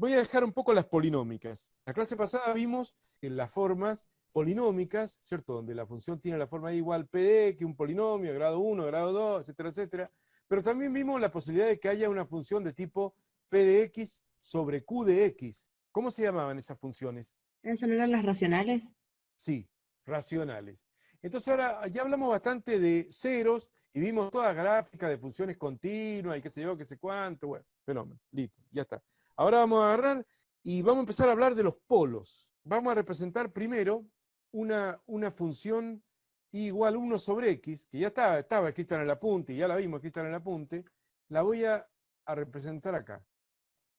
voy a dejar un poco las polinómicas. La clase pasada vimos en las formas polinómicas, ¿cierto? Donde la función tiene la forma igual p de x, un polinomio, grado 1, grado 2, etcétera, etcétera. Pero también vimos la posibilidad de que haya una función de tipo p de x sobre q de x. ¿Cómo se llamaban esas funciones? ¿Esas no eran las racionales? Sí, racionales. Entonces ahora ya hablamos bastante de ceros y vimos toda gráfica de funciones continuas y qué sé yo, qué sé cuánto. Bueno, fenómeno, listo, ya está. Ahora vamos a agarrar y vamos a empezar a hablar de los polos. Vamos a representar primero una función y igual 1 sobre x, que ya estaba escrita en el apunte y ya la vimos escrita en el apunte. La voy a representar acá.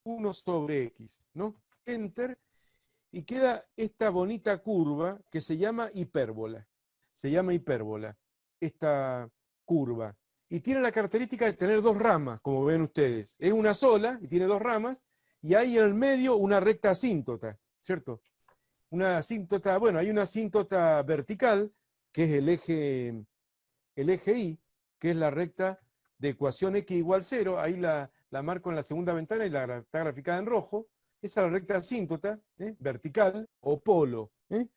1 sobre x, ¿no? Enter. Y queda esta bonita curva que se llama hipérbola. Se llama hipérbola, esta curva. Y tiene la característica de tener dos ramas, como ven ustedes. Es una sola y tiene dos ramas, y hay en el medio una recta asíntota, ¿cierto? Una asíntota, bueno, hay una asíntota vertical, que es el eje Y, que es la recta de ecuación x igual 0, ahí la marco en la segunda ventana y está graficada en rojo. Esa es la recta asíntota, vertical o polo.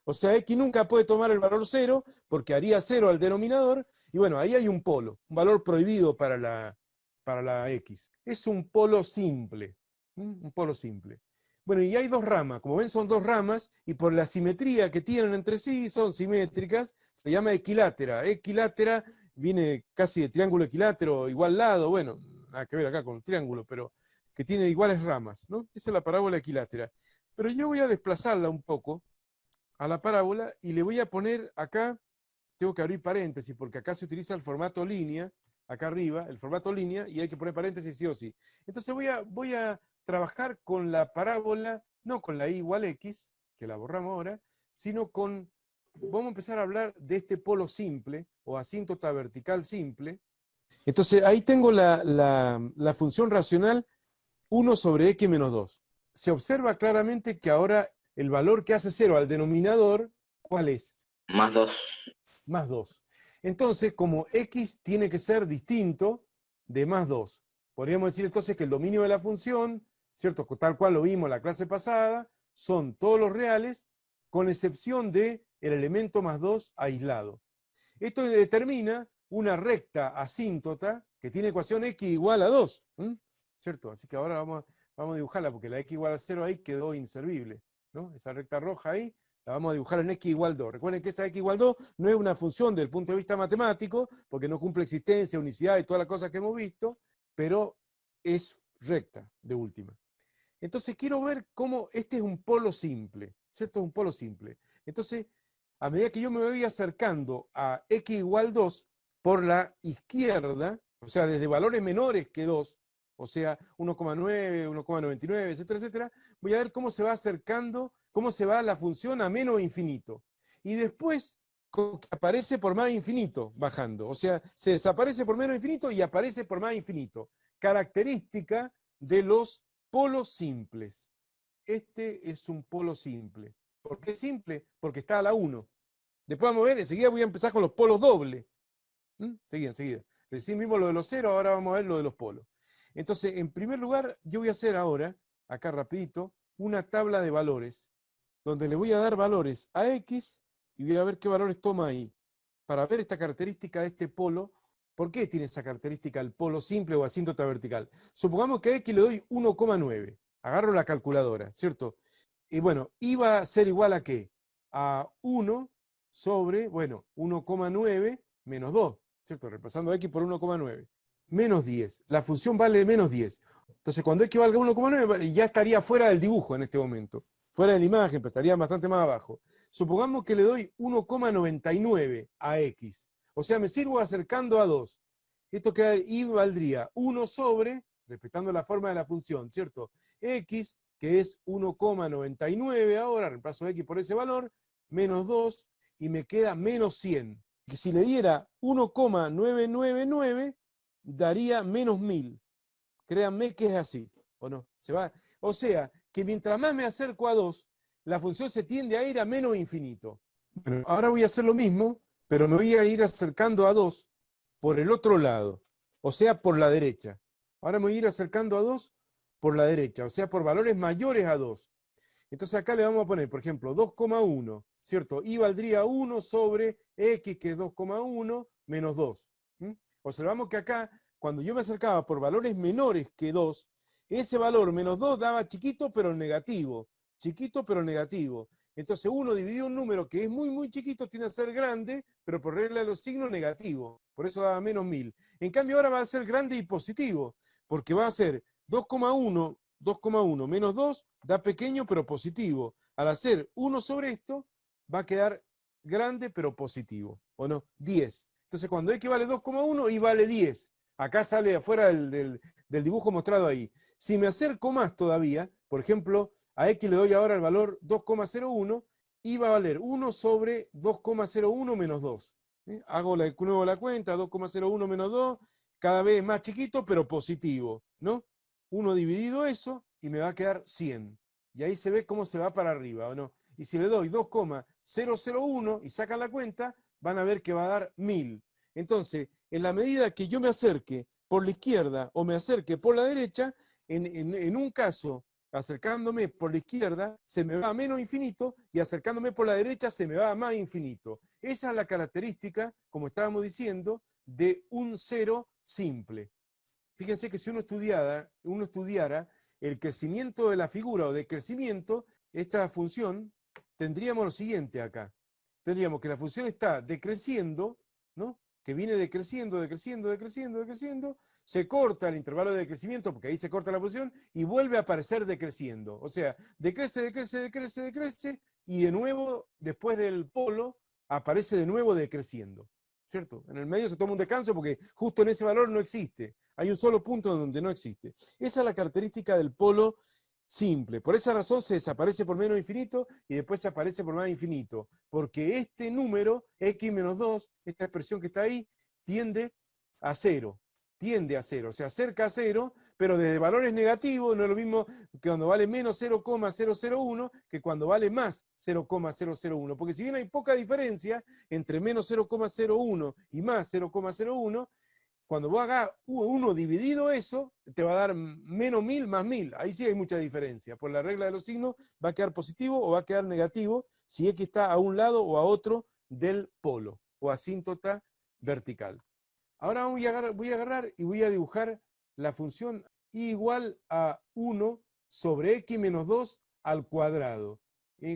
O sea, x nunca puede tomar el valor 0 porque haría 0 al denominador, y bueno, ahí hay un polo, un valor prohibido para la x. Es un polo simple, un polo simple. Bueno, y hay dos ramas, como ven son dos ramas, y por la simetría que tienen entre sí, son simétricas, se llama equilátera. Equilátera viene casi de triángulo equilátero, igual lado, bueno, nada que ver acá con el triángulo, pero que tiene iguales ramas, ¿no? Esa es la parábola equilátera. Pero yo voy a desplazarla un poco a la parábola y le voy a poner acá, tengo que abrir paréntesis, porque acá se utiliza el formato línea, acá arriba, el formato línea, y hay que poner paréntesis sí o sí. Entonces voy a trabajar con la parábola, no con la y igual x, que la borramos ahora, sino con, vamos a empezar a hablar de este polo simple, o asíntota vertical simple. Entonces ahí tengo la función racional 1 sobre x menos 2. Se observa claramente que ahora el valor que hace 0 al denominador, ¿cuál es? Más 2. Más 2. Entonces, como x tiene que ser distinto de más 2, podríamos decir entonces que el dominio de la función, ¿cierto? Tal cual lo vimos en la clase pasada, son todos los reales, con excepción de el elemento más 2 aislado. Esto determina una recta asíntota que tiene ecuación x igual a 2, ¿cierto? Así que ahora vamos a dibujarla, porque la x igual a 0 ahí quedó inservible, ¿no? Esa recta roja ahí la vamos a dibujar en x igual 2. Recuerden que esa x igual 2 no es una función desde el punto de vista matemático, porque no cumple existencia, unicidad y todas las cosas que hemos visto, pero es recta, de última. Entonces quiero ver cómo este es un polo simple, ¿cierto? Es un polo simple. Entonces, a medida que yo me voy acercando a x igual 2 por la izquierda, o sea, desde valores menores que 2, o sea, 1,9, 1,99, etcétera, etcétera, voy a ver cómo se va acercando, cómo se va la función a menos infinito. Y después aparece por más infinito bajando, o sea, se desaparece por menos infinito y aparece por más infinito. Característica de los polos simples. Este es un polo simple. ¿Por qué simple? Porque está a la 1. Después vamos a ver, enseguida voy a empezar con los polos dobles. Enseguida. Recién vimos lo de los ceros, ahora vamos a ver lo de los polos. Entonces, en primer lugar, yo voy a hacer ahora, acá rapidito, una tabla de valores, donde le voy a dar valores a x y voy a ver qué valores toma ahí, para ver esta característica de este polo. ¿Por qué tiene esa característica el polo simple o asíntota vertical? Supongamos que a x le doy 1,9. Agarro la calculadora, ¿cierto? Y bueno, iba a ser igual a ¿qué? A 1 sobre, bueno, 1,9 menos 2, ¿cierto? Reemplazando x por 1,9. Menos 10. La función vale menos 10. Entonces, cuando x valga 1,9, ya estaría fuera del dibujo en este momento. Fuera de la imagen, pero estaría bastante más abajo. Supongamos que le doy 1,99 a x. O sea, me sirvo acercando a 2. Esto que y valdría 1 sobre, respetando la forma de la función, ¿cierto? X, que es 1,99 ahora, reemplazo x por ese valor, menos 2, y me queda menos 100. Que si le diera 1,999, daría menos 1000. Créanme que es así, ¿o no? Se va. O sea, que mientras más me acerco a 2, la función se tiende a ir a menos infinito. Bueno, ahora voy a hacer lo mismo, pero me voy a ir acercando a 2 por el otro lado, o sea, por la derecha. Ahora me voy a ir acercando a 2 por la derecha, o sea, por valores mayores a 2. Entonces acá le vamos a poner, por ejemplo, 2,1, ¿cierto? Y valdría 1 sobre x, que es 2,1, menos 2. Observamos que acá, cuando yo me acercaba por valores menores que 2, ese valor menos 2 daba chiquito pero negativo. Chiquito pero negativo. Entonces 1 dividido un número que es muy, muy chiquito tiende a ser grande, pero por regla de los signos negativo. Por eso daba menos 1000. En cambio ahora va a ser grande y positivo, porque va a ser 2,1 menos 2 da pequeño pero positivo. Al hacer 1 sobre esto, va a quedar grande pero positivo. ¿O no? 10. Entonces cuando x vale 2,1, y vale 10. Acá sale afuera del dibujo mostrado ahí. Si me acerco más todavía, por ejemplo, a x le doy ahora el valor 2,01, y va a valer 1 sobre 2,01 menos 2. Hago de nuevo la cuenta, 2,01 menos 2, cada vez más chiquito pero positivo, ¿no? 1 dividido eso, y me va a quedar 100. Y ahí se ve cómo se va para arriba, ¿o no? Y si le doy 2,001 y sacan la cuenta, van a ver que va a dar 1000. Entonces, en la medida que yo me acerque por la izquierda o me acerque por la derecha, en un caso, acercándome por la izquierda, se me va a menos infinito, y acercándome por la derecha, se me va a más infinito. Esa es la característica, como estábamos diciendo, de un cero simple. Fíjense que si uno estudiara el crecimiento de la figura o de crecimiento, esta función, tendríamos lo siguiente acá. Tendríamos que la función está decreciendo, ¿no? Que viene decreciendo, decreciendo, decreciendo, decreciendo, se corta el intervalo de decrecimiento, porque ahí se corta la función, y vuelve a aparecer decreciendo. O sea, decrece, decrece, decrece, decrece, y de nuevo, después del polo, aparece de nuevo decreciendo. ¿Cierto? En el medio se toma un descanso porque justo en ese valor no existe. Hay un solo punto donde no existe. Esa es la característica del polo simple. Por esa razón se desaparece por menos infinito y después se aparece por más infinito. Porque este número, x menos 2, esta expresión que está ahí, tiende a cero. Tiende a cero. Se acerca a cero, pero desde valores negativos no es lo mismo que cuando vale menos 0,001 que cuando vale más 0,001. Porque si bien hay poca diferencia entre menos 0,01 y más 0,01, cuando vos hagas 1 dividido eso, te va a dar menos 1000 más 1000. Ahí sí hay mucha diferencia. Por la regla de los signos, va a quedar positivo o va a quedar negativo si x está a un lado o a otro del polo, o asíntota vertical. Ahora voy a agarrar y voy a dibujar la función y igual a 1 sobre x menos 2 al cuadrado.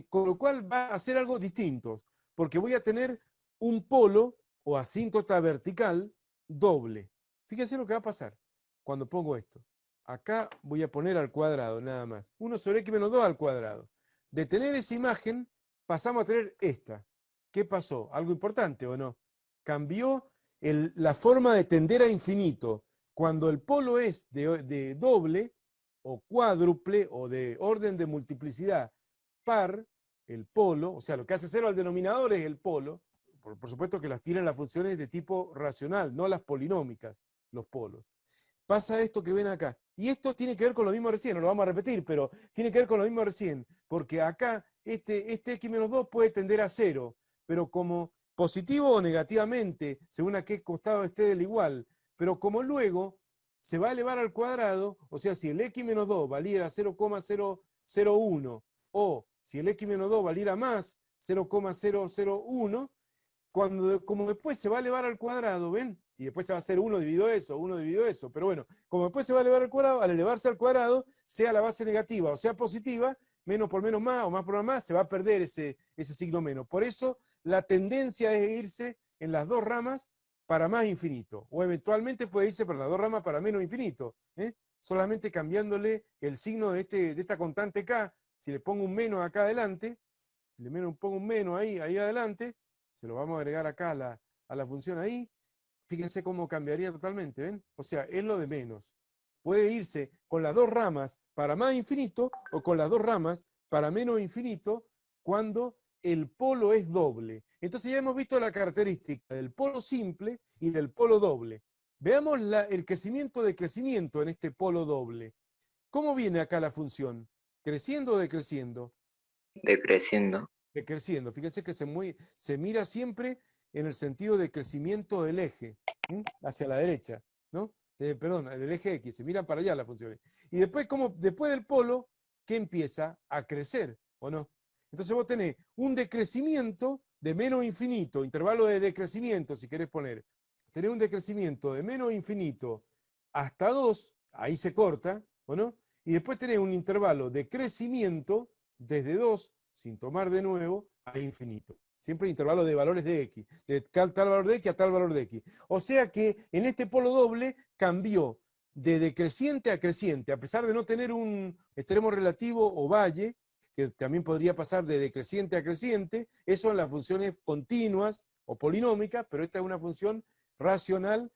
Con lo cual va a hacer algo distinto, porque voy a tener un polo o asíntota vertical doble. Fíjense lo que va a pasar cuando pongo esto. Acá voy a poner al cuadrado nada más. 1 sobre x menos 2 al cuadrado. De tener esa imagen, pasamos a tener esta. ¿Qué pasó? ¿Algo importante o no? Cambió la forma de tender a infinito. Cuando el polo es de doble o cuádruple o de orden de multiplicidad par, el polo, o sea, lo que hace cero al denominador es el polo. Por supuesto que las tiran las funciones de tipo racional, no las polinómicas, los polos. Pasa esto que ven acá. Y esto tiene que ver con lo mismo recién, no lo vamos a repetir, pero tiene que ver con lo mismo recién, porque acá este x menos 2 puede tender a 0, pero como positivo o negativamente, según a qué costado esté del igual, pero como luego se va a elevar al cuadrado, o sea, si el x menos 2 valiera 0,001, o si el x menos 2 valiera más 0,001, como después se va a elevar al cuadrado, ¿ven? Y después se va a hacer 1 dividido eso, pero bueno, como después se va a elevar al cuadrado, al elevarse al cuadrado, sea la base negativa o sea positiva, menos por menos más o más por más, se va a perder ese signo menos. Por eso la tendencia es irse en las dos ramas para más infinito, o eventualmente puede irse para las dos ramas para menos infinito, solamente cambiándole el signo de esta constante k. Si le pongo un menos acá adelante, le pongo un menos ahí adelante, se lo vamos a agregar acá a la función ahí. Fíjense cómo cambiaría totalmente, ¿ven? O sea, es lo de menos. Puede irse con las dos ramas para más infinito o con las dos ramas para menos infinito cuando el polo es doble. Entonces ya hemos visto la característica del polo simple y del polo doble. Veamos el crecimiento en este polo doble. ¿Cómo viene acá la función? ¿Creciendo o decreciendo? Decreciendo. Decreciendo. Fíjense que se mira siempre en el sentido de crecimiento del eje, hacia la derecha, ¿no? perdón, del eje X, se miran para allá las funciones. Y después, después del polo, ¿qué empieza? A crecer, ¿o no? Entonces vos tenés un decrecimiento de menos infinito, intervalo de decrecimiento, si querés poner. Tenés un decrecimiento de menos infinito hasta 2, ahí se corta, ¿o no? Y después tenés un intervalo de crecimiento desde 2, sin tomar de nuevo, a infinito. Siempre intervalo de valores de X, de tal valor de X a tal valor de X. O sea que en este polo doble cambió de decreciente a creciente, a pesar de no tener un extremo relativo o valle, que también podría pasar de decreciente a creciente, eso en las funciones continuas o polinómicas, pero esta es una función racional